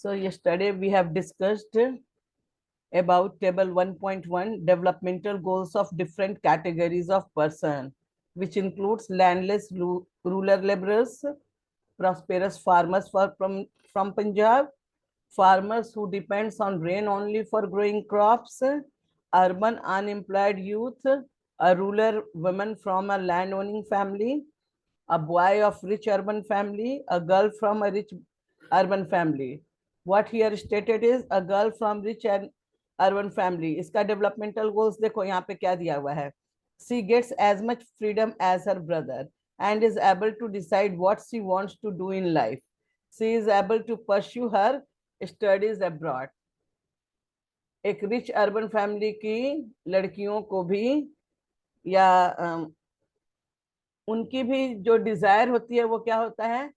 So yesterday we have discussed about table 1.1 developmental goals of different categories of person, which includes landless rural laborers, prosperous farmers from Punjab, farmers who depends on rain only for growing crops, urban unemployed youth, a rural woman from a land-owning family, a boy of rich urban family, a girl from a rich urban family. What here stated is a girl from rich and urban family. इसका developmental goals देखो यहाँ पे क्या दिया हुआ है. She gets as much freedom as her brother and is able to decide what she wants to do in life. She is able to pursue her studies abroad. एक rich urban family की लड़कियों को भी या उनकी भी जो Dzire होती है वो क्या होता है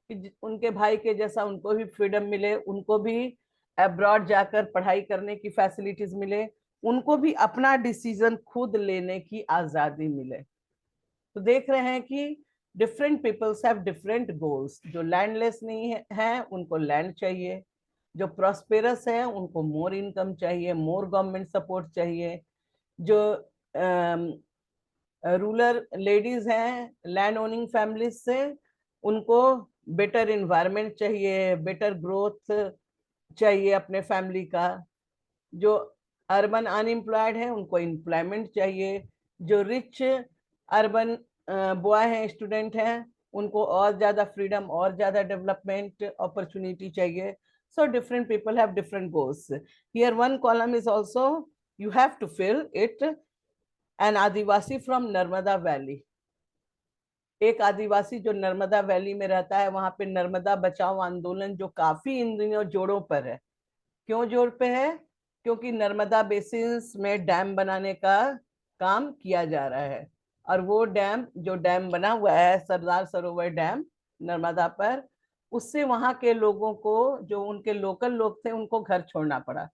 कि उनके भाई के जैसा उनको भी फ्रीडम मिले, उनको भी अब्रॉड जाकर पढ़ाई करने की फैसिलिटीज मिले, उनको भी अपना डिसीजन खुद लेने की आजादी मिले. तो देख रहे हैं कि different peoples have different goals. जो लैंडलेस नहीं है उनको लैंड चाहिए, जो प्रॉस्पेरस है उनको मोर इनकम चाहिए, मोर गवर्नमेंट सपोर्ट चाहिए, जो रूरल लेडीज हैं लैंड ओनिंग फैमिलीज से उनको बेटर इन्वायरमेंट चाहिए, बेटर ग्रोथ चाहिए अपने फैमिली का, जो अर्बन अनएम्प्लॉयड है उनको एम्प्लॉयमेंट चाहिए, जो रिच अर्बन बॉय हैं स्टूडेंट हैं उनको और ज्यादा फ्रीडम और ज्यादा डेवलपमेंट अपॉर्चुनिटी चाहिए. So different people have different goals. Here one column is also you have to fill it. An Adivasi from Narmada valley. एक आदिवासी जो नर्मदा वैली में रहता है, वहां पे नर्मदा बचाओ आंदोलन जो काफी इन दिनों जोरों पर है. क्यों जोर पे है? क्योंकि नर्मदा बेसिन्स में डैम बनाने का काम किया जा रहा है और वो डैम जो डैम बना हुआ है सरदार सरोवर डैम नर्मदा पर, उससे वहां के लोगों को जो उनके लोकल लोग थे उनको घर छोड़ना पड़ा.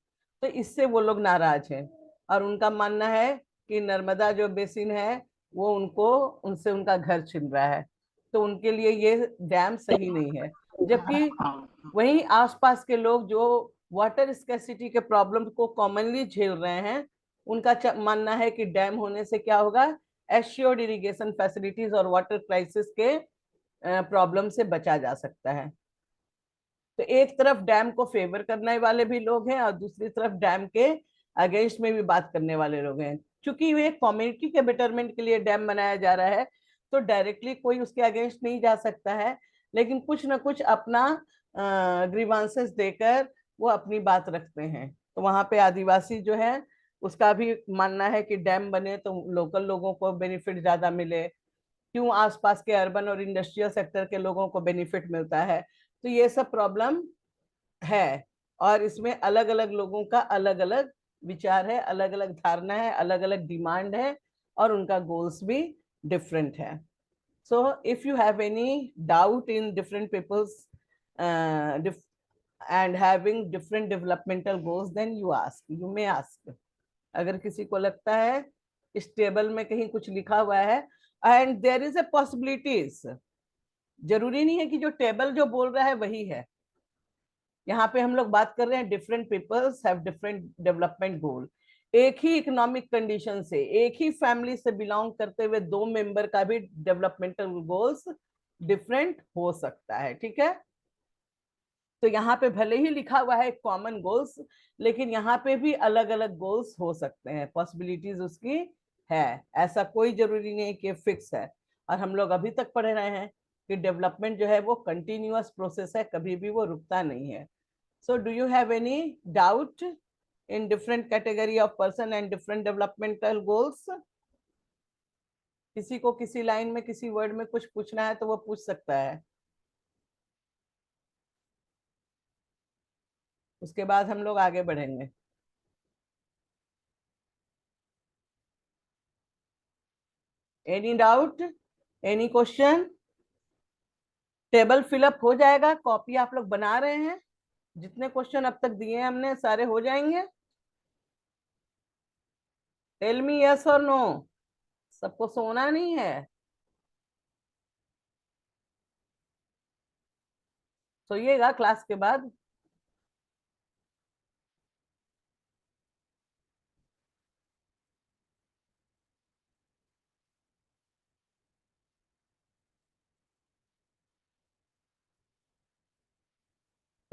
तो इससे वो लोग नाराज हैं और उनका मानना है कि नर्मदा जो बेसिन है वो उनको उनसे उनका घर छीन रहा है, तो उनके लिए ये डैम सही नहीं है. जबकि वहीं आसपास के लोग जो वाटर स्कैसिटी के प्रॉब्लम को कॉमनली झेल रहे हैं, उनका मानना है कि डैम होने से क्या होगा, एश्योर्ड इरिगेशन फैसिलिटीज और वाटर क्राइसिस के प्रॉब्लम से बचा जा सकता है. तो एक तरफ डैम को फेवर करने वाले भी लोग हैं और दूसरी तरफ डैम के अगेंस्ट में भी बात करने वाले लोग हैं. क्योंकि ये कम्युनिटी के बेटरमेंट के लिए डैम बनाया जा रहा है तो डायरेक्टली कोई उसके अगेंस्ट नहीं जा सकता है, लेकिन कुछ ना कुछ अपना ग्रीवांसेस देकर वो अपनी बात रखते हैं. तो वहां पे आदिवासी जो है उसका भी मानना है कि डैम बने तो लोकल लोगों को बेनिफिट ज्यादा मिले, क्यों आसपास के अर्बन और इंडस्ट्रियल सेक्टर के लोगों को बेनिफिट मिलता है. तो ये सब प्रॉब्लम है और इसमें अलग अलग लोगों का अलग अलग विचार है, अलग अलग धारणा है, अलग अलग डिमांड है और उनका गोल्स भी डिफरेंट है. So if you have any doubt in different peoples and having different developmental goals, then you may ask. अगर किसी को लगता है इस टेबल में कहीं कुछ लिखा हुआ है and there is a possibilities, जरूरी नहीं है कि जो टेबल जो बोल रहा है वही है. यहाँ पे हम लोग बात कर रहे हैं different peoples have different development goal. एक ही इकोनॉमिक कंडीशन से, एक ही फैमिली से बिलोंग करते हुए दो मेंबर का भी डेवलपमेंटल गोल्स डिफरेंट हो सकता है. ठीक है, तो यहाँ पे भले ही लिखा हुआ है कॉमन गोल्स, लेकिन यहाँ पे भी अलग अलग गोल्स हो सकते हैं, पॉसिबिलिटीज उसकी है. ऐसा कोई जरूरी नहीं कि फिक्स है. और हम लोग अभी तक पढ़ रहे हैं कि डेवलपमेंट जो है वो कंटिन्यूअस प्रोसेस है, कभी भी वो रुकता नहीं है. So do you have any doubt in different category of person and different developmental goals? किसी को किसी लाइन में किसी वर्ड में कुछ पूछना है तो वो पूछ सकता है. उसके बाद हम लोग आगे बढ़ेंगे. Any doubt, any question? Table fill up हो जाएगा, कॉपी आप लोग बना रहे हैं, जितने क्वेश्चन अब तक दिए हमने सारे हो जाएंगे. टेल मी यस और नो. सबको सोना नहीं है, सोइएगा क्लास के बाद.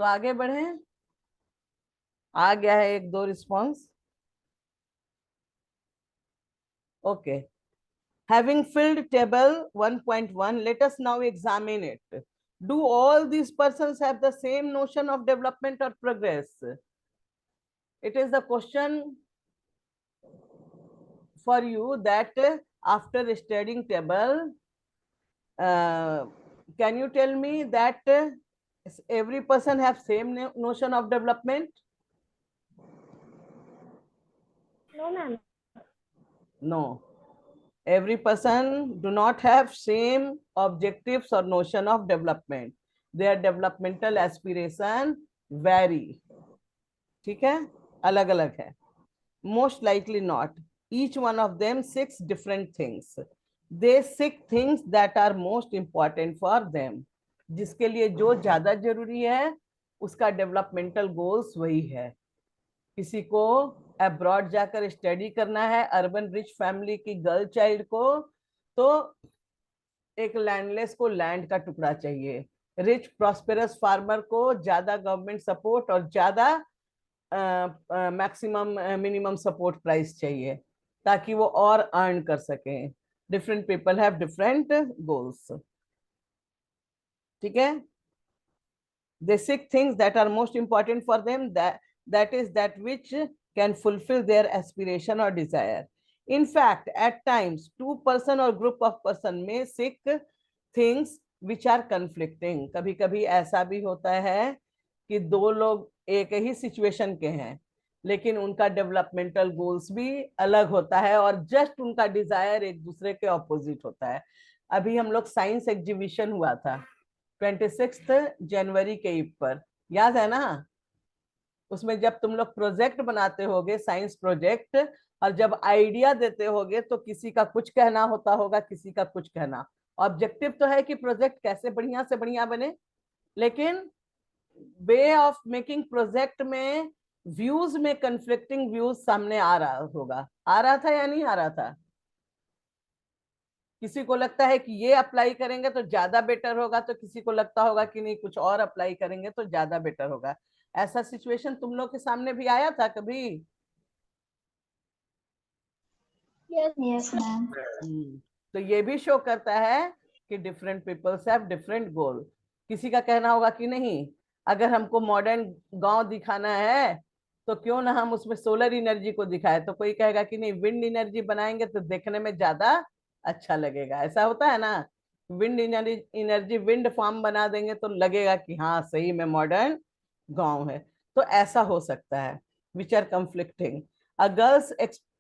तो आगे बढ़े, आ गया है एक दो response. Okay, having filled table 1.1, let us now examine it. Do all these persons have the same notion of development or progress? It is the question for you that after studying table, uh, can you tell me that every person have same notion of development? No, ma'am. No. Every person do not have same objectives or notion of development. Their developmental aspiration vary. ठीक है, अलग अलग है. Most likely not. Each one of them seeks different things. They seek things that are most important for them. जिसके लिए जो ज्यादा जरूरी है उसका डेवलपमेंटल गोल्स वही है. किसी को अब्रॉड जाकर स्टडी करना है, अर्बन रिच फैमिली की गर्ल चाइल्ड को तो एक लैंडलेस को लैंड का टुकड़ा चाहिए. रिच प्रॉस्पेरस फार्मर को ज्यादा गवर्नमेंट सपोर्ट और ज्यादा मैक्सिमम मिनिमम सपोर्ट प्राइस चाहिए ताकि वो और अर्न कर सकें. Different people have different goals. ठीक है, they seek things that are most important for them, that is that which can fulfill their aspiration or desire. In fact, at times two person or group of person may seek things which are conflicting. कभी कभी ऐसा भी होता है कि दो लोग एक ही सिचुएशन के हैं लेकिन उनका डेवलपमेंटल गोल्स भी अलग होता है और जस्ट उनका डिजायर एक दूसरे के ऑपोजिट होता है. अभी हम लोग साइंस एग्जीबिशन हुआ था 26 जनवरी के ईव पर, याद है ना? उसमें जब तुम लोग प्रोजेक्ट बनाते होगे, साइंस प्रोजेक्ट, और जब आइडिया देते होगे तो किसी का कुछ कहना होता होगा, किसी का कुछ कहना. ऑब्जेक्टिव तो है कि प्रोजेक्ट कैसे बढ़िया से बढ़िया बने, लेकिन वे ऑफ मेकिंग प्रोजेक्ट में व्यूज में कंफ्लिक्टिंग व्यूज सामने आ रहा होगा. आ रहा था या नहीं आ रहा था? किसी को लगता है कि ये अप्लाई करेंगे तो ज्यादा बेटर होगा, तो किसी को लगता होगा कि नहीं कुछ और अप्लाई करेंगे तो ज्यादा बेटर होगा. ऐसा सिचुएशन तुम लोग के सामने भी आया था कभी? Yes, ma'am. तो ये भी शो करता है कि different peoples have different goal. किसी का कहना होगा कि नहीं, अगर हमको मॉडर्न गांव दिखाना है तो क्यों ना हम उसमें सोलर एनर्जी को दिखाए. तो कोई कहेगा कि नहीं, विंड एनर्जी बनाएंगे तो देखने में ज्यादा अच्छा लगेगा. ऐसा होता है ना, विंड एनर्जी विंड फार्म बना देंगे तो लगेगा कि हाँ सही में मॉडर्न गांव है. तो ऐसा हो सकता है, which are conflicting.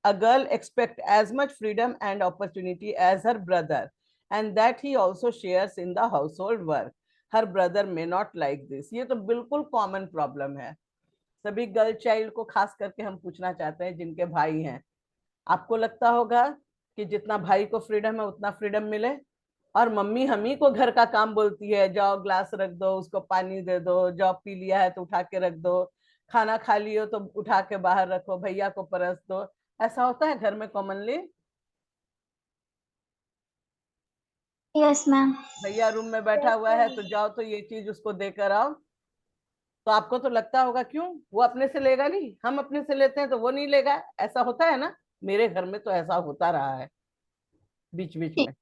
A girl expect as much freedom and opportunity as her brother, and that he also shares in the household work. Her brother may not like this. ये तो बिल्कुल कॉमन प्रॉब्लम है. सभी girl child को खास करके हम पूछना चाहते हैं जिनके भाई हैं. आपको लगता होगा कि जितना भाई को फ्रीडम है उतना फ्रीडम मिले, और मम्मी हम ही को घर का काम बोलती है, जाओ ग्लास रख दो, उसको पानी दे दो, जाओ पी लिया है तो उठा के रख दो, खाना खा लियो तो उठा के बाहर रखो, भैया को परस दो. ऐसा होता है घर में कॉमनली? Yes, ma'am. भैया रूम में बैठा हुआ है तो जाओ तो ये चीज उसको देकर आओ. तो आपको तो लगता होगा क्यों, वो अपने से लेगा नहीं, हम अपने से लेते हैं तो वो नहीं लेगा. ऐसा होता है ना, मेरे घर में तो ऐसा होता रहा है बीच बीच में.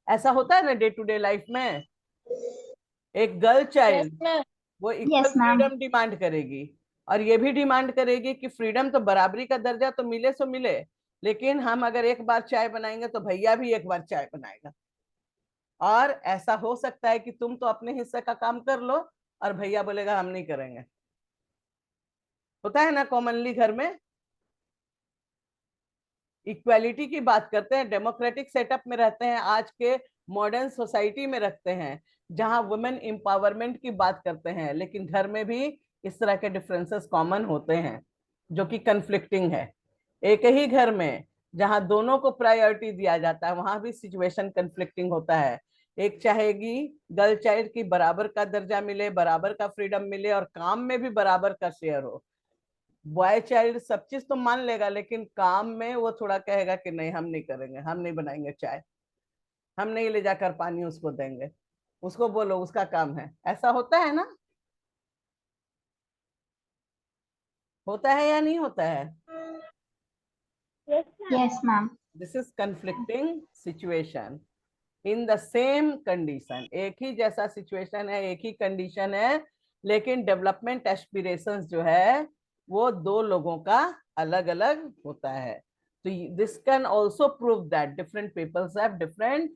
ऐसा होता है ना डे टू डे लाइफ में. एक गर्ल Yes, चाइल्ड ma'am. वो equal Yes, ma'am. Freedom demand करेगी, और ये भी डिमांड करेगी कि फ्रीडम तो बराबरी का दर्जा तो मिले सो मिले, लेकिन हम अगर एक बार चाय बनाएंगे तो भैया भी एक बार चाय बनाएगा. और ऐसा हो सकता है कि तुम तो अपने हिस्से का काम कर लो और भैया बोलेगा हम नहीं करेंगे. होता है ना कॉमनली घर में. इक्वालिटी की बात करते हैं, डेमोक्रेटिक सेटअप में रहते हैं, आज के मॉडर्न सोसाइटी में रखते हैं जहां वुमेन एम्पावरमेंट की बात करते हैं, लेकिन घर में भी इस तरह के डिफरेंसेस कॉमन होते हैं जो कि कंफ्लिक्टिंग है. एक ही घर में जहां दोनों को प्रायोरिटी दिया जाता है वहां भी सिचुएशन कंफ्लिक्टिंग होता है. एक चाहेगी गर्ल चाइल्ड की बराबर का दर्जा मिले, बराबर का फ्रीडम मिले और काम में भी बराबर का शेयर हो. बॉय चाइल्ड सब चीज तो मान लेगा लेकिन काम में वो थोड़ा कहेगा कि नहीं हम नहीं करेंगे, हम नहीं बनाएंगे चाय, हम नहीं ले जाकर पानी उसको देंगे, उसको बोलो उसका काम है. ऐसा होता है ना. होता है या नहीं होता है? Yes, ma'am. This is conflicting situation in the same condition. एक ही जैसा सिचुएशन है, एक ही कंडीशन है, लेकिन डेवलपमेंट एस्पिरेशंस जो है वो दो लोगों का अलग अलग होता है। तो this can also prove that different peoples have different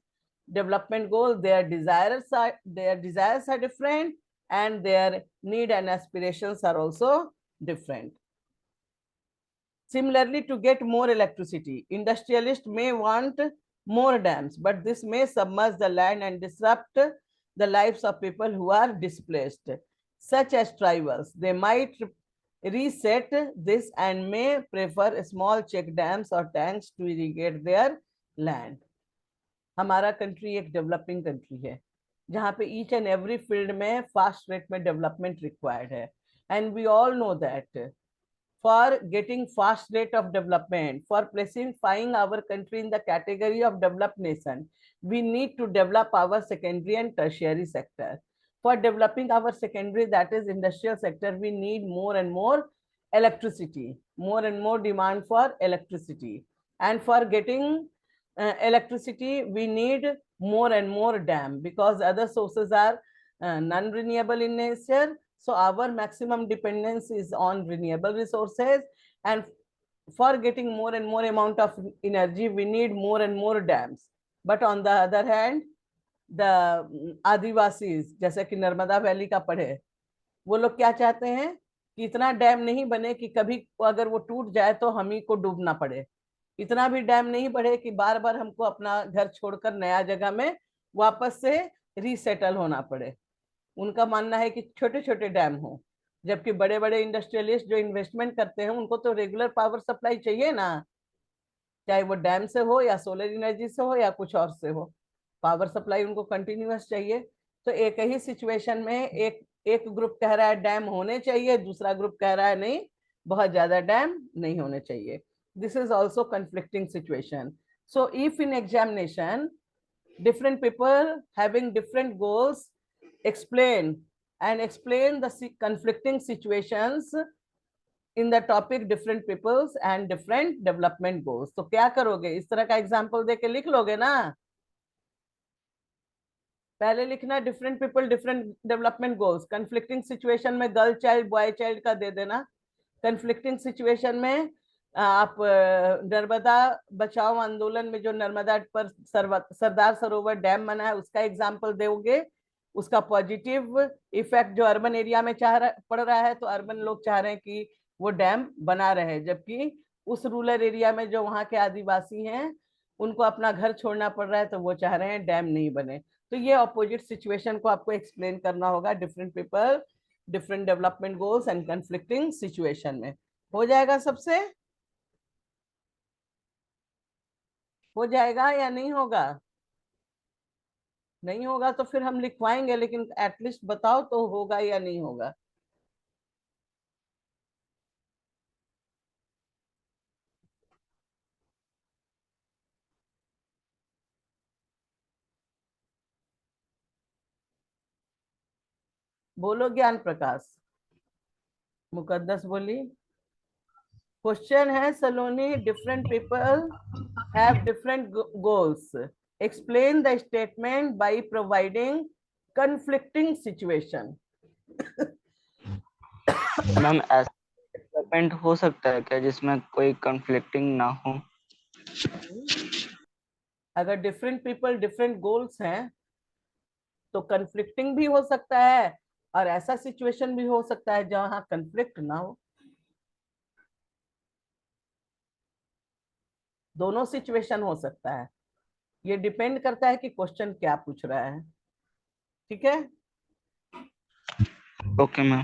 development goals, their desires are different, and their need and aspirations are also different. Similarly, to get more electricity, industrialists may want more dams, but this may submerge the land and disrupt the lives of people who are displaced, such as tribals. They might reset this and may prefer small check dams or tanks to irrigate their land. हमारा country एक developing country है जहाँ पे each and every field में fast rate में development required है, and we all know that for getting fast rate of development, for placing our country in the category of developed nation, we need to develop our secondary and tertiary sector. For developing our secondary, that is industrial sector, we need more and more electricity, more and more demand for electricity. And for getting electricity, we need more and more dam, because other sources are non-renewable in nature. So our maximum dependence is on renewable resources, and for getting more and more amount of energy, we need more and more dams. But on the other hand, the Adivasis जैसे कि Narmada valley का पढ़े, वो लोग क्या चाहते हैं कि इतना डैम नहीं बने कि कभी अगर वो टूट जाए तो हम ही को डूबना पड़े, इतना भी डैम नहीं बढ़े कि बार बार हमको अपना घर छोड़कर नया जगह में वापस से रीसेटल होना पड़े। उनका मानना है कि छोटे छोटे डैम हो, जबकि बड़े बड़े इंडस्ट्रियलिस्ट जो इन्वेस्टमेंट करते हैं उनको तो रेगुलर पावर सप्लाई चाहिए ना, चाहे वो डैम से हो या सोलर एनर्जी से हो या कुछ और से हो, पावर सप्लाई उनको कंटिन्यूअस चाहिए। तो एक ही सिचुएशन में एक एक ग्रुप कह रहा है डैम होने चाहिए, दूसरा ग्रुप कह रहा है नहीं, बहुत ज्यादा डैम नहीं होने चाहिए। This is also conflicting situation. So if in examination different people having different goals explain the conflicting situations in the topic different peoples and different development goals, तो क्या करोगे? इस तरह का एग्जाम्पल देके लिख लोगे ना? पहले लिखना different people different development goals, conflicting situation में गर्ल चाइल्ड बॉय चाइल्ड का दे देना, कंफ्लिक्टिंग सिचुएशन में आप नर्मदा बचाओ आंदोलन में जो नर्मदा पर सरदार सरोवर डैम बना है उसका एग्जाम्पल दोगे, उसका पॉजिटिव इफेक्ट जो अर्बन एरिया में पड़ रहा है, तो अर्बन लोग चाह रहे हैं कि वो डैम बना रहे, जबकि उस रूरल एरिया में जो वहाँ के आदिवासी हैं उनको अपना घर छोड़ना पड़ रहा है, तो वो चाह रहे हैं डैम नहीं बने। तो ये ऑपोजिट सिचुएशन को आपको एक्सप्लेन करना होगा, different people different development goals and conflicting situation में। हो जाएगा सबसे? हो जाएगा या नहीं होगा? नहीं होगा तो फिर हम लिखवाएंगे, लेकिन एटलीस्ट बताओ तो होगा या नहीं होगा। बोलो ज्ञान प्रकाश। मुकद्दस बोली। क्वेश्चन है Saloni, different people have different goals. Explain the statement by providing conflicting situation. Ma'am ऐसा डेवलपमेंट हो सकता है क्या जिसमें कोई कंफ्लिक्टिंग ना हो? अगर डिफरेंट पीपल डिफरेंट गोल्स हैं तो कंफ्लिक्टिंग भी हो सकता है, और ऐसा सिचुएशन भी हो सकता है जहां कंफ्लिक्ट ना हो। दोनों सिचुएशन हो सकता है, ये डिपेंड करता है कि क्वेश्चन क्या पूछ रहा है। ठीक है? Okay ma'am.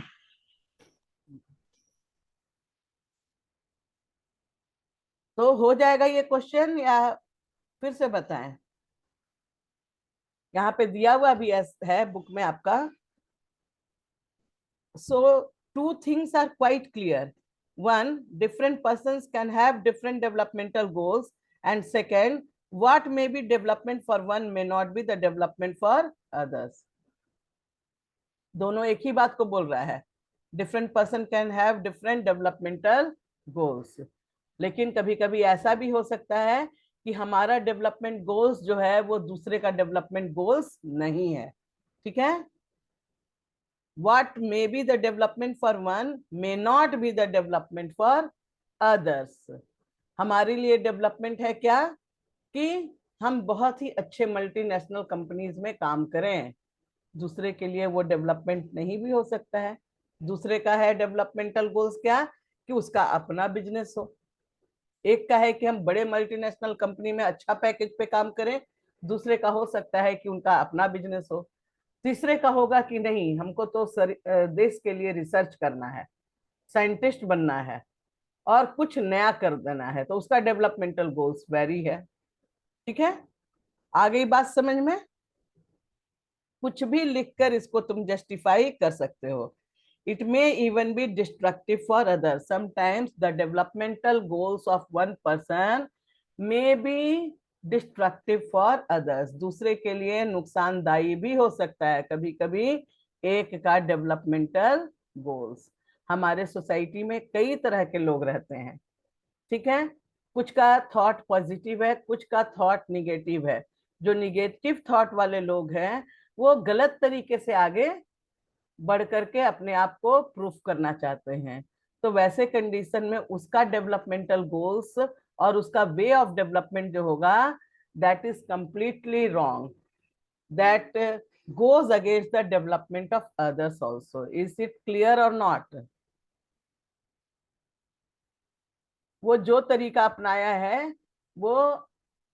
तो हो जाएगा ये क्वेश्चन या फिर से बताएं? यहाँ पे दिया हुआ भी है बुक में आपका। So two things are quite clear. One, different persons can have different developmental goals, and second, what may be development for one may not be the development for others. दोनों एक ही बात को बोल रहा है, different person can have different developmental goals, लेकिन कभी कभी ऐसा भी हो सकता है कि हमारा डेवलपमेंट गोल्स जो है वो दूसरे का डेवलपमेंट गोल्स नहीं है। ठीक है, what may be the development for one may not be the development for others। हमारे लिए डेवलपमेंट है क्या कि हम बहुत ही अच्छे मल्टीनेशनल कंपनीज में काम करें, दूसरे के लिए वो डेवलपमेंट नहीं भी हो सकता है। दूसरे का है डेवलपमेंटल गोल्स क्या कि उसका अपना बिजनेस हो। एक का है कि हम बड़े मल्टीनेशनल कंपनी में अच्छा पैकेज पे काम करें, दूसरे का हो सकता है कि उनका अपना बिजनेस हो। तीसरे का होगा कि नहीं, हमको तो देश के लिए रिसर्च करना है, साइंटिस्ट बनना है और कुछ नया कर देना है, तो उसका डेवलपमेंटल गोल्स वेरी है। ठीक है, आ गई बात समझ में? कुछ भी लिखकर इसको तुम जस्टिफाई कर सकते हो। It may even be destructive for others, sometimes the developmental goals of one person may be destructive for others, दूसरे के लिए नुकसानदायी भी हो सकता है कभी कभी एक का डेवलपमेंटल गोल्स। हमारे सोसाइटी में कई तरह के लोग रहते हैं, ठीक है, कुछ का थॉट पॉजिटिव है, कुछ का थॉट निगेटिव है। जो निगेटिव थॉट वाले लोग हैं वो गलत तरीके से आगे बढ़ करके अपने आप को प्रूफ करना चाहते हैं, तो वैसे कंडीशन में उसका डेवलपमेंटल गोल्स और उसका वे ऑफ डेवलपमेंट जो होगा that is completely wrong, that goes against the development of others also। Is it clear or not? वो जो तरीका अपनाया है वो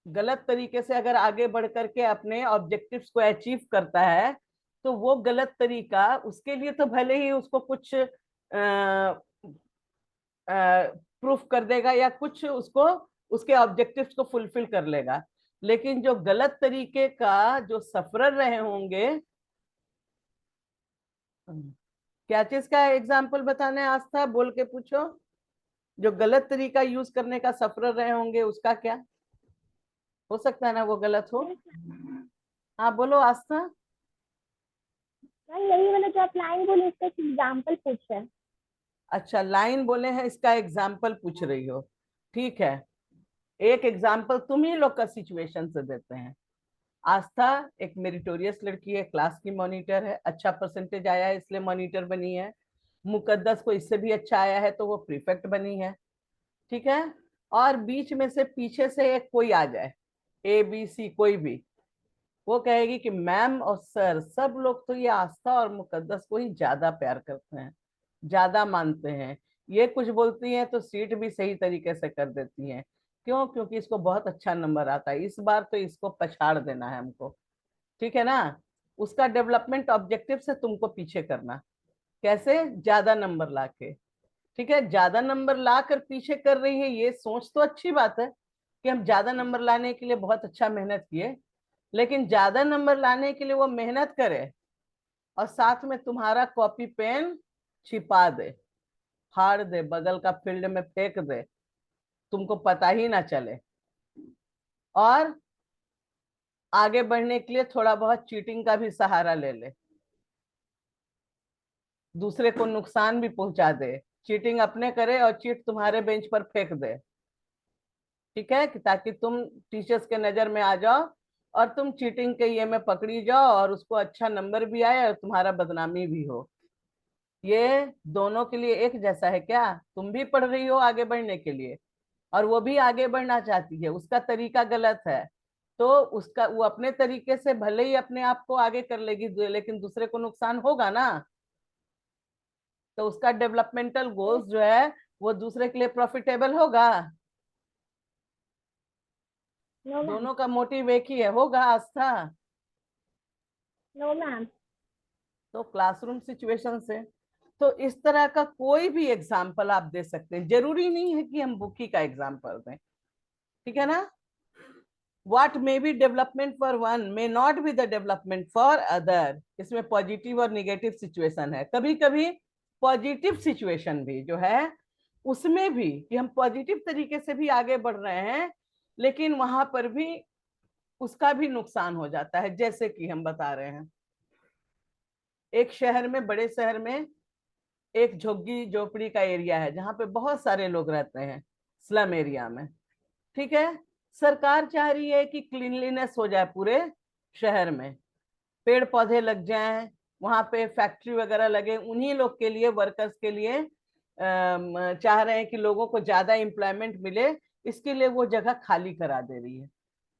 गलत तरीके से अगर आगे बढ़ करके अपने ऑब्जेक्टिव्स को अचीव करता है तो वो गलत तरीका उसके लिए तो भले ही उसको कुछ प्रूफ कर देगा या कुछ उसको उसके ऑब्जेक्टिव्स को फुलफिल कर लेगा, लेकिन जो गलत तरीके का जो सफरर रहे होंगे, क्या चीज का एग्जाम्पल बताने आस्था बोल के पूछो, जो गलत तरीका यूज करने का सफरर रहे होंगे उसका क्या हो सकता है ना वो गलत हो? हाँ बोलो आस्था। यही वाला जो आप लाइन बोले इसका एग्जाम्पल पूछ रहे हैं। अच्छा लाइन बोले हैं, इसका एग्जाम्पल पूछ रही हो, ठीक है। एक एग्जाम्पल तुम ही लोग का सिचुएशन से देते हैं। आस्था एक मेरिटोरियस लड़की है, क्लास की मॉनिटर है, अच्छा परसेंटेज आया है इसलिए मॉनिटर बनी है। मुकद्दस को इससे भी अच्छा आया है तो वो प्रीफेक्ट बनी है, ठीक है। और बीच में से पीछे से एक कोई आ जाए, ए बी सी कोई भी, वो कहेगी कि मैम और सर सब लोग तो ये आस्था और मुकद्दस को ही ज्यादा प्यार करते हैं, ज्यादा मानते हैं, ये कुछ बोलती हैं तो सीट भी सही तरीके से कर देती हैं। क्यों? क्योंकि इसको बहुत अच्छा नंबर आता है, इस बार तो इसको पछाड़ देना है हमको, ठीक है ना। उसका डेवलपमेंट ऑब्जेक्टिव से तुमको पीछे करना, कैसे? ज्यादा नंबर लाके, ठीक है। ज्यादा नंबर ला कर पीछे कर रही है, ये सोच तो अच्छी बात है कि हम ज्यादा नंबर लाने के लिए बहुत अच्छा मेहनत किए, लेकिन ज्यादा नंबर लाने के लिए वो मेहनत करे और साथ में तुम्हारा कॉपी पेन छिपा दे, फाड़ दे, बगल का फील्ड में फेंक दे, तुमको पता ही ना चले, और आगे बढ़ने के लिए थोड़ा बहुत चीटिंग का भी सहारा ले ले, दूसरे को नुकसान भी पहुंचा दे, चीटिंग अपने करे और चीट तुम्हारे बेंच पर फेंक दे, ठीक है, कि ताकि तुम टीचर्स के नजर में आ जाओ और तुम चीटिंग के ये में पकड़ी जाओ और उसको अच्छा नंबर भी आए और तुम्हारा बदनामी भी हो। ये दोनों के लिए एक जैसा है क्या? तुम भी पढ़ रही हो आगे बढ़ने के लिए और वो भी आगे बढ़ना चाहती है, उसका तरीका गलत है तो उसका वो अपने तरीके से भले ही अपने आप को आगे कर लेगी लेकिन दूसरे को नुकसान होगा ना, तो उसका डेवलपमेंटल गोल्स जो है वो दूसरे के लिए प्रॉफिटेबल होगा? No ma'am. दोनों का मोटिव एक ही है, होगा आस्था? No ma'am. तो क्लासरूम सिचुएशन से तो इस तरह का कोई भी एग्जाम्पल आप दे सकते हैं, जरूरी नहीं है कि हम बुकी का एग्जाम्पल दें, ठीक है ना। what may be development for one may not be the development for other। इसमें पॉजिटिव और निगेटिव सिचुएशन है, कभी कभी पॉजिटिव सिचुएशन भी जो है उसमें भी कि हम पॉजिटिव तरीके से भी आगे बढ़ रहे हैं लेकिन वहां पर भी उसका भी नुकसान हो जाता है, जैसे कि हम बता रहे हैं एक शहर में, बड़े शहर में एक झुग्गी झोपड़ी का एरिया है जहां पे बहुत सारे लोग रहते हैं, स्लम एरिया में, ठीक है। सरकार चाह रही है कि क्लीनलीनेस हो जाए पूरे शहर में, पेड़ पौधे लग जाएं, वहां पे फैक्ट्री वगैरह लगे, उन्हीं लोग के लिए, वर्कर्स के लिए चाह रहे हैं कि लोगों को ज्यादा एम्प्लॉयमेंट मिले, इसके लिए वो जगह खाली करा दे रही है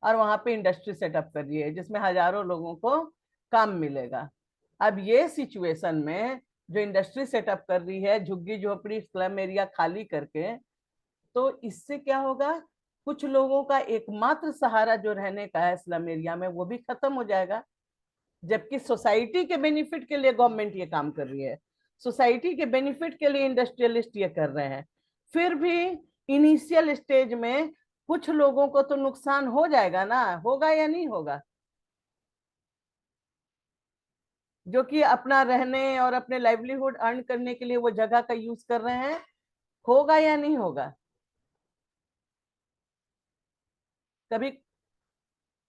और वहां पे इंडस्ट्री सेटअप कर रही है जिसमें हजारों लोगों को काम मिलेगा। अब ये सिचुएशन में जो इंडस्ट्री सेटअप कर रही है झुग्गी झोपड़ी स्लम एरिया खाली करके, तो इससे क्या होगा, कुछ लोगों का एकमात्र सहारा जो रहने का है स्लम एरिया में वो भी खत्म हो जाएगा। जबकि सोसाइटी के बेनिफिट के लिए गवर्नमेंट ये काम कर रही है, सोसाइटी के बेनिफिट के लिए इंडस्ट्रियलिस्ट ये कर रहे हैं, फिर भी इनिशियल स्टेज में कुछ लोगों को तो नुकसान हो जाएगा ना, होगा या नहीं होगा? जो कि अपना रहने और अपने लाइवलीहुड अर्न करने के लिए वो जगह का यूज कर रहे हैं, होगा या नहीं होगा? कभी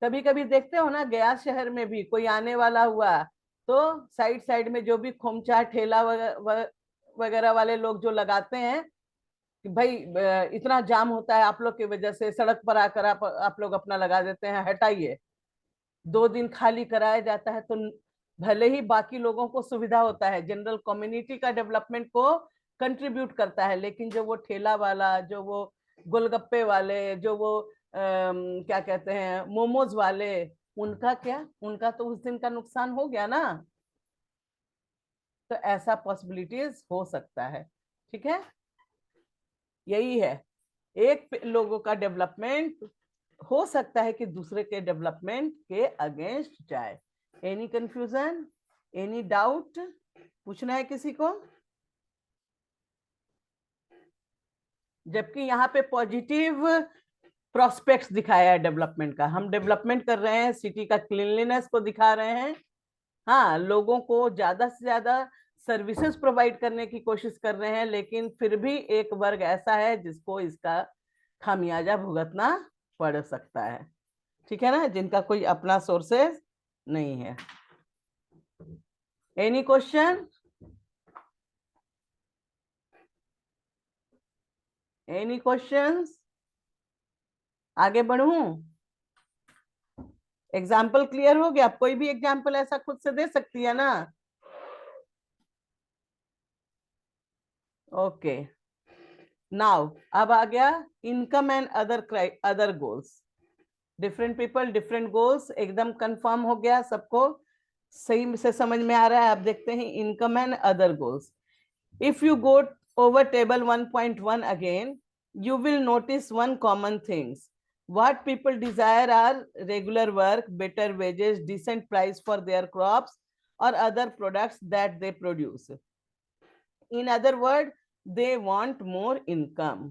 कभी कभी देखते हो ना, गया शहर में भी कोई आने वाला हुआ तो साइड साइड में जो भी खोमचा ठेला वगैरह वाले लोग जो लगाते हैं कि भाई इतना जाम होता है आप लोग की वजह से, सड़क पर आकर आप लोग अपना लगा देते हैं, हटाइए। 2 दिन खाली कराया जाता है तो भले ही बाकी लोगों को सुविधा होता है, जनरल कम्युनिटी का डेवलपमेंट को कंट्रीब्यूट करता है, लेकिन जो वो ठेला वाला, जो वो गोलगप्पे वाले, जो वो क्या कहते हैं मोमोज वाले, उनका क्या, उनका तो उस दिन का नुकसान हो गया ना। तो ऐसा पॉसिबिलिटीज हो सकता है, ठीक है। यही है, एक लोगों का डेवलपमेंट हो सकता है कि दूसरे के डेवलपमेंट के अगेंस्ट जाए। एनी कंफ्यूजन, एनी डाउट पूछना है किसी को? जबकि यहाँ पे पॉजिटिव प्रोस्पेक्ट्स दिखाया है डेवलपमेंट का, हम डेवलपमेंट कर रहे हैं, सिटी का क्लीनलीनेस को दिखा रहे हैं, हाँ लोगों को ज्यादा से ज्यादा सर्विसेज प्रोवाइड करने की कोशिश कर रहे हैं, लेकिन फिर भी एक वर्ग ऐसा है जिसको इसका खामियाजा भुगतना पड़ सकता है, ठीक है ना, जिनका कोई अपना सोर्सेज नहीं है। Any question, any questions? आगे बढ़ूं? एग्जाम्पल क्लियर हो गया? कोई भी एग्जाम्पल ऐसा खुद से दे सकती है ना? ओके, नाउ अब आ गया income and other goals. Different people different goals, एकदम कंफर्म हो गया सबको, सही से समझ में आ रहा है? अब देखते हैं income and other goals. If you go over table 1.1 again, you will notice one common things. What people desire are regular work, better wages, decent price for their crops or other products that they produce. In other words, they want more income.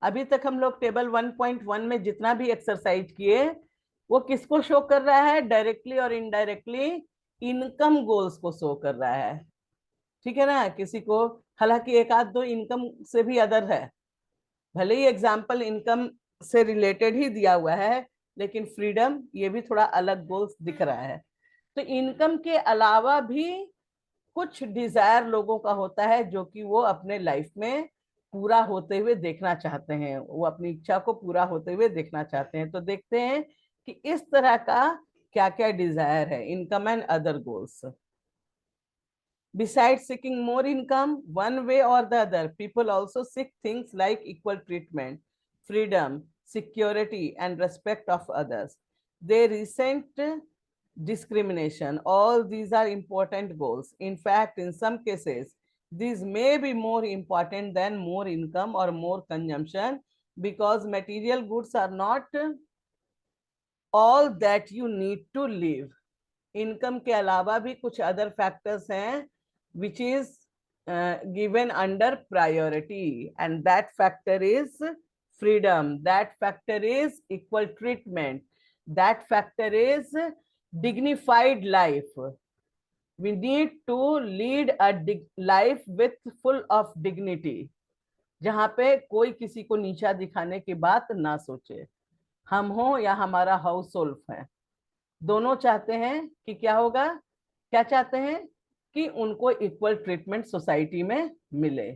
अभी तक हम लोग table 1.1 में जितना भी exercise किए वो किसको शो कर रहा है? डायरेक्टली और इनडायरेक्टली इनकम गोल्स को शो कर रहा है, ठीक है ना। किसी को, हालांकि एक आध दो इनकम से भी अदर है, भले ही एग्जाम्पल इनकम से रिलेटेड ही दिया हुआ है, लेकिन फ्रीडम ये भी थोड़ा अलग गोल्स दिख रहा है। तो इनकम के अलावा भी कुछ डिजायर लोगों का होता है जो कि वो अपने लाइफ में पूरा होते हुए देखना चाहते हैं, वो अपनी इच्छा को पूरा होते हुए देखना चाहते हैं। तो देखते हैं कि इस तरह का क्या क्या डिजायर है, income and other goals. Besides seeking more income, one way or the other, people also seek things like equal treatment, freedom, security, and respect of others. They resent discrimination. All these are important goals. In fact, in some cases, these may be more important than more income or more consumption, because material goods are not all that you need to live. Income के अलावा भी कुछ other factors हैं which is given under priority, and that factor is freedom, that factor is equal treatment, that factor is dignified life. We need to lead a life with full of dignity, जहां पे कोई किसी को नीचा दिखाने की बात ना सोचे, हम हो या हमारा हाउस होल्ड है, दोनों चाहते हैं कि क्या होगा, क्या चाहते हैं? कि उनको इक्वल ट्रीटमेंट सोसाइटी में मिले।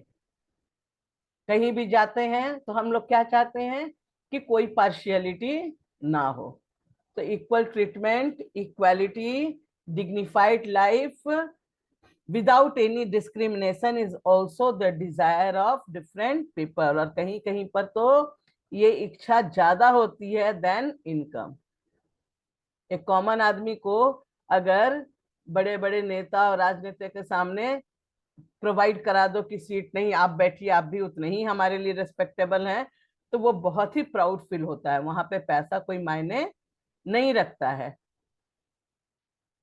कहीं भी जाते हैं तो हम लोग क्या चाहते हैं कि कोई पार्शियलिटी ना हो। तो equal treatment, equality, dignified life without any discrimination is also the desire of different people. और कहीं कहीं पर तो ये इच्छा ज्यादा होती है देन इनकम। एक कॉमन आदमी को अगर बड़े बड़े नेता और राजनेता के सामने प्रोवाइड करा दो कि सीट नहीं, आप बैठिए, आप भी उतने ही हमारे लिए रिस्पेक्टेबल हैं, तो वो बहुत ही प्राउड फील होता है। वहां पे पैसा कोई मायने नहीं रखता है।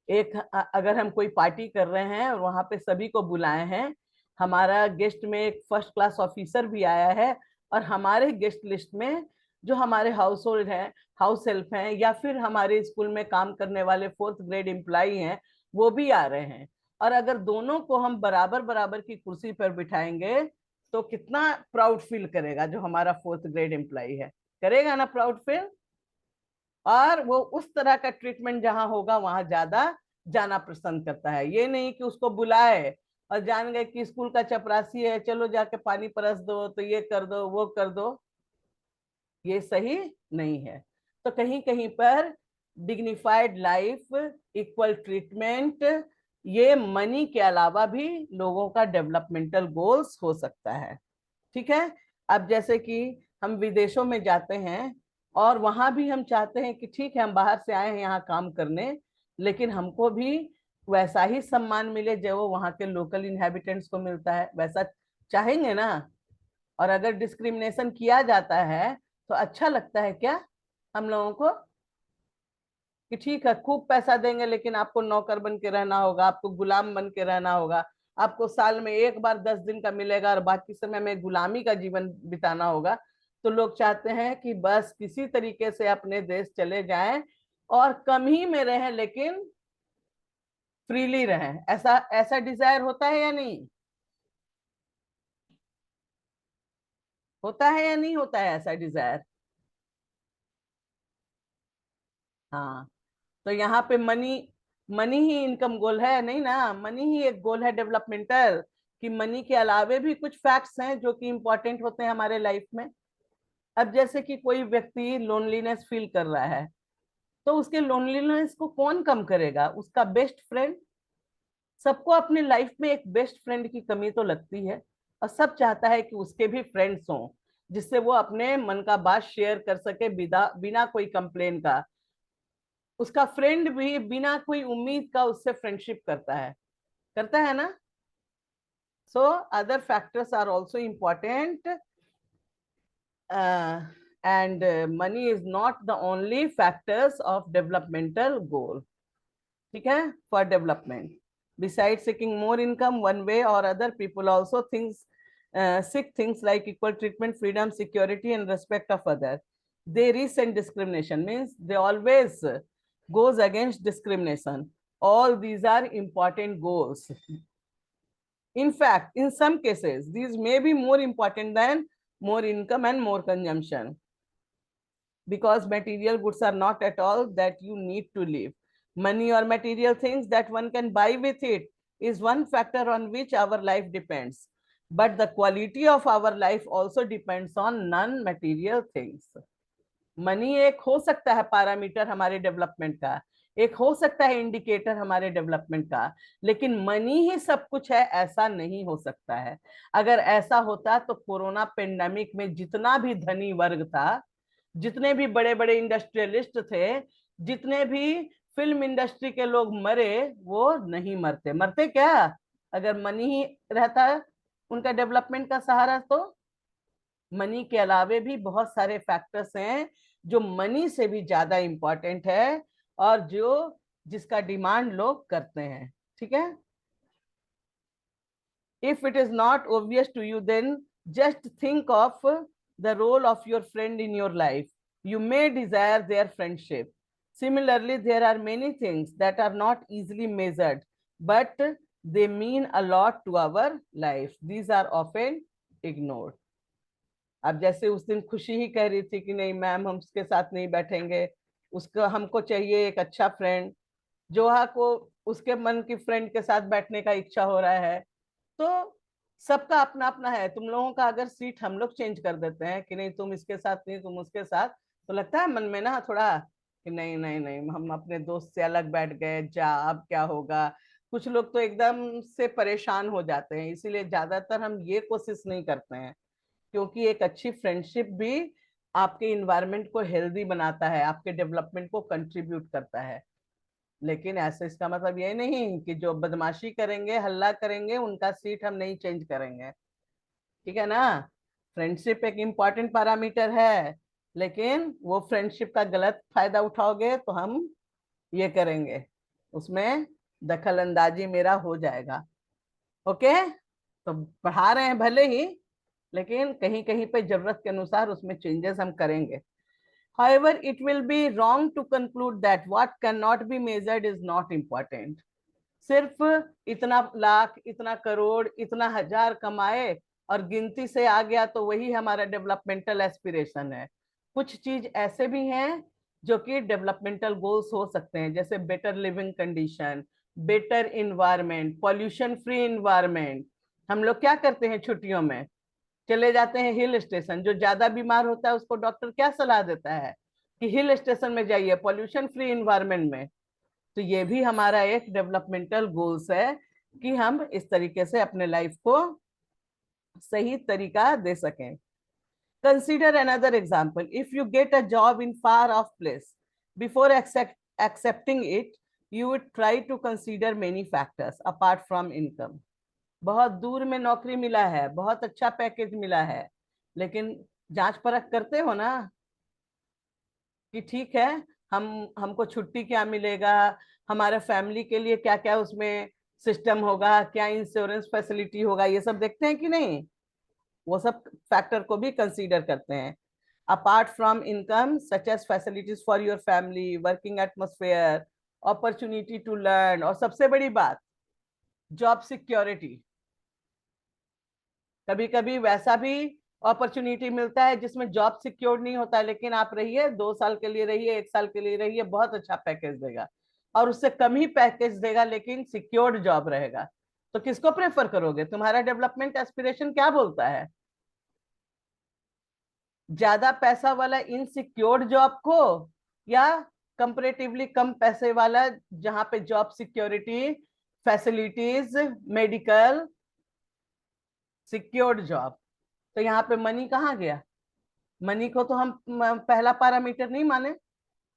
एक अगर हम कोई पार्टी कर रहे हैं और वहां पे सभी को बुलाए हैं, हमारा गेस्ट में एक फर्स्ट क्लास ऑफिसर भी आया है, और हमारे गेस्ट लिस्ट में जो हमारे हाउस होल्ड हैं, हाउस हेल्प हैं, या फिर हमारे स्कूल में काम करने वाले 4th ग्रेड एम्प्लॉई हैं, वो भी आ रहे हैं, और अगर दोनों को हम बराबर बराबर की कुर्सी पर बिठाएंगे तो कितना प्राउड फील करेगा जो हमारा 4th ग्रेड एम्प्लॉई है। करेगा ना प्राउड फील। और वो उस तरह का ट्रीटमेंट जहां होगा वहां ज्यादा जाना पसंद करता है। ये नहीं कि उसको बुलाए और जान गए कि स्कूल का चपरासी है, चलो जाके पानी परस दो, तो ये कर दो, वो कर दो। ये सही नहीं है। तो कहीं कहीं पर डिग्निफाइड लाइफ, इक्वल ट्रीटमेंट, ये मनी के अलावा भी लोगों का डेवलपमेंटल गोल्स हो सकता है। ठीक है। अब जैसे कि हम विदेशों में जाते हैं और वहां भी हम चाहते हैं कि ठीक है, हम बाहर से आए हैं यहाँ काम करने, लेकिन हमको भी वैसा ही सम्मान मिले जो वो वहाँ के लोकल इनहेबिटेंट्स को मिलता है, वैसा चाहेंगे ना। और अगर डिस्क्रिमिनेशन किया जाता है तो अच्छा लगता है क्या हम लोगों को? कि ठीक है, खूब पैसा देंगे लेकिन आपको नौकर बन के रहना होगा, आपको गुलाम बन के रहना होगा, आपको साल में एक बार 10 दिन का मिलेगा और बाकी समय में गुलामी का जीवन बिताना होगा। तो लोग चाहते हैं कि बस किसी तरीके से अपने देश चले जाएं और कम ही में रहें लेकिन फ्रीली रहें। ऐसा ऐसा डिजायर होता है या नहीं? होता है या नहीं होता है ऐसा डिजायर? हाँ। तो यहाँ पे मनी, मनी ही इनकम गोल है नहीं ना, मनी ही एक गोल है डेवलपमेंटल। कि मनी के अलावे भी कुछ फैक्ट्स हैं जो कि इंपॉर्टेंट होते हैं हमारे लाइफ में। अब जैसे कि कोई व्यक्ति लोनलीनेस फील कर रहा है, तो उसके लोनलीनेस को कौन कम करेगा? उसका बेस्ट फ्रेंड। सबको अपने लाइफ में एक बेस्ट फ्रेंड की कमी तो लगती है, और सब चाहता है कि उसके भी फ्रेंड्स हों जिससे वो अपने मन का बात शेयर कर सके बिना बिना कोई कंप्लेन का। उसका फ्रेंड भी बिना कोई उम्मीद का उससे फ्रेंडशिप करता है ना। So other factors are also important, and money is not the only factors of developmental goal. ठीक है, for development besides seeking more income, one way or other people also seek things like equal treatment, freedom, security, and respect of other. They resent discrimination, means they always goes against discrimination. All these are important goals. In fact, in some cases these may be more important than more income and more consumption, because material goods are not at all that you need to live. Money or material things that one can buy with it is one factor on which our life depends. But the quality of our life also depends on non-material things. Money एक हो सकता है parameter हमारे development का, एक हो सकता है इंडिकेटर हमारे डेवलपमेंट का, लेकिन मनी ही सब कुछ है ऐसा नहीं हो सकता है। अगर ऐसा होता तो कोरोना पेंडेमिक में जितना भी धनी वर्ग था, जितने भी बड़े बड़े इंडस्ट्रियलिस्ट थे, जितने भी फिल्म इंडस्ट्री के लोग मरे, वो नहीं मरते। मरते क्या अगर मनी ही रहता उनका डेवलपमेंट का सहारा? तो मनी के अलावे भी बहुत सारे फैक्टर्स हैं जो मनी से भी ज्यादा इंपॉर्टेंट है और जो जिसका डिमांड लोग करते हैं। ठीक है। If it is not obvious to you, then just think of the role of your friend in your life. You may desire their friendship. Similarly, there are many things that are not easily measured, but they mean a lot to our life. These are often ignored. अब जैसे उस दिन खुशी ही कह रही थी कि नहीं मैम, हम उसके साथ नहीं बैठेंगे, उसका हमको चाहिए एक अच्छा फ्रेंड। जोहा को उसके मन की फ्रेंड के साथ बैठने का इच्छा हो रहा है। तो सबका अपना अपना है। तुम लोगों का अगर सीट हम लोग चेंज कर देते हैं कि नहीं तुम इसके साथ नहीं तुम उसके साथ, तो लगता है मन में ना थोड़ा कि नहीं नहीं नहीं हम अपने दोस्त से अलग बैठ गए, जा अब क्या होगा। कुछ लोग तो एकदम से परेशान हो जाते हैं। इसीलिए ज्यादातर हम ये कोशिश नहीं करते हैं, क्योंकि एक अच्छी फ्रेंडशिप भी आपके इन्वायरमेंट को हेल्दी बनाता है, आपके डेवलपमेंट को कंट्रीब्यूट करता है। लेकिन ऐसे इसका मतलब ये नहीं कि जो बदमाशी करेंगे हल्ला करेंगे उनका सीट हम नहीं चेंज करेंगे। ठीक है ना। फ्रेंडशिप एक इम्पॉर्टेंट पैरामीटर है, लेकिन वो फ्रेंडशिप का गलत फायदा उठाओगे तो हम ये करेंगे, उसमें दखल अंदाजी मेरा हो जाएगा। ओके। तो पढ़ा रहे हैं भले ही, लेकिन कहीं कहीं पे जरूरत के अनुसार उसमें चेंजेस हम करेंगे। However, it will be wrong to conclude that what cannot be measured is not important. सिर्फ इतना लाख, इतना करोड़, इतना हजार कमाए और गिनती से आ गया तो वही हमारा डेवलपमेंटल एस्पिरेशन है। कुछ चीज ऐसे भी हैं जो कि डेवलपमेंटल गोल्स हो सकते हैं, जैसे better living condition, better environment, pollution free environment. हम लोग क्या करते हैं छुट्टियों में, चले जाते हैं हिल स्टेशन। जो ज्यादा बीमार होता है उसको डॉक्टर क्या सलाह देता है कि हिल स्टेशन में जाइए, पॉल्यूशन फ्री इन्वायरमेंट में। तो ये भी हमारा एक डेवलपमेंटल गोल्स है कि हम इस तरीके से अपने लाइफ को सही तरीका दे सकें। Consider another example, if you get a job in far of place, before accepting it you would try to consider many factors apart from income. बहुत दूर में नौकरी मिला है, बहुत अच्छा पैकेज मिला है, लेकिन जांच परख करते हो ना कि ठीक है, हम हमको छुट्टी क्या मिलेगा, हमारे फैमिली के लिए क्या क्या उसमें सिस्टम होगा, क्या इंश्योरेंस फैसिलिटी होगा, ये सब देखते हैं कि नहीं। वो सब फैक्टर को भी कंसीडर करते हैं। Apart from income such as facilities for your family, working atmosphere, opportunity to learn, और सबसे बड़ी बात जॉब सिक्योरिटी। कभी कभी वैसा भी अपॉर्चुनिटी मिलता है जिसमें जॉब सिक्योर नहीं होता है, लेकिन आप रहिए 2 साल के लिए रहिए, 1 साल के लिए रहिए, बहुत अच्छा पैकेज देगा, और उससे कम ही पैकेज देगा लेकिन सिक्योर्ड जॉब रहेगा। तो किसको प्रेफर करोगे? तुम्हारा डेवलपमेंट एस्पिरेशन क्या बोलता है? ज्यादा पैसा वाला इनसिक्योर्ड जॉब को, या कंपैरेटिवली कम पैसे वाला जहां पे job security, facilities, medical, secured job? तो यहाँ पे मनी कहाँ गया? मनी को तो हम पहला पैरामीटर नहीं माने,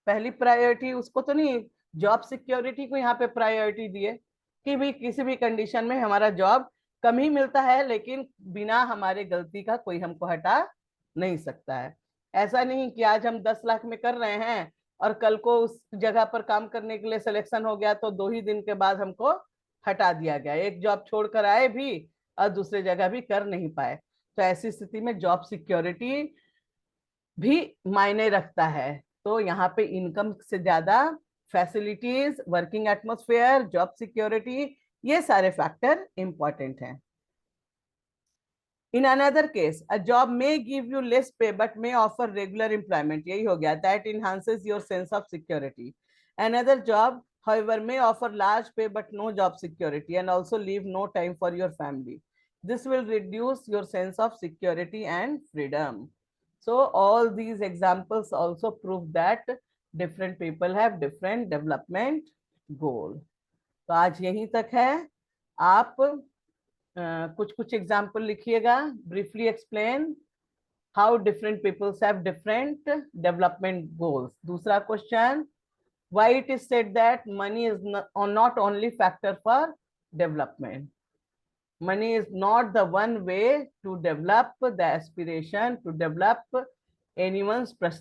पहली प्रायोरिटी उसको तो नहीं, जॉब सिक्योरिटी को यहाँ पे प्रायोरिटी दिए कि भी किसी भी कंडीशन में हमारा जॉब कम ही मिलता है, लेकिन बिना हमारे गलती का कोई हमको हटा नहीं सकता है। ऐसा नहीं कि आज हम 10 लाख में कर रहे हैं और कल को उस जगह पर काम करने के लिए सिलेक्शन हो गया तो 2 ही दिन के बाद हमको हटा दिया गया, एक जॉब छोड़कर आए भी और दूसरे जगह भी कर नहीं पाए। तो ऐसी स्थिति में जॉब सिक्योरिटी भी मायने रखता है। तो यहाँ पे इनकम से ज्यादा facilities, working atmosphere, job security, ये सारे फैक्टर इंपॉर्टेंट हैं। In another case, a job may give you less pay but may offer regular employment. यही हो गया, that enhances your sense of security. Another job, however, may offer large pay but no job security and also leave no time for your family. This will reduce your sense of security and freedom. So all these examples also prove that different people have different development goal. तो आज यहीं तक है। आप कुछ कुछ example लिखिएगा, briefly explain how different peoples have different development goals. दूसरा question, why it is said that money is not only factor for development. Money is not the one way to develop the aspiration, to develop anyone's personality.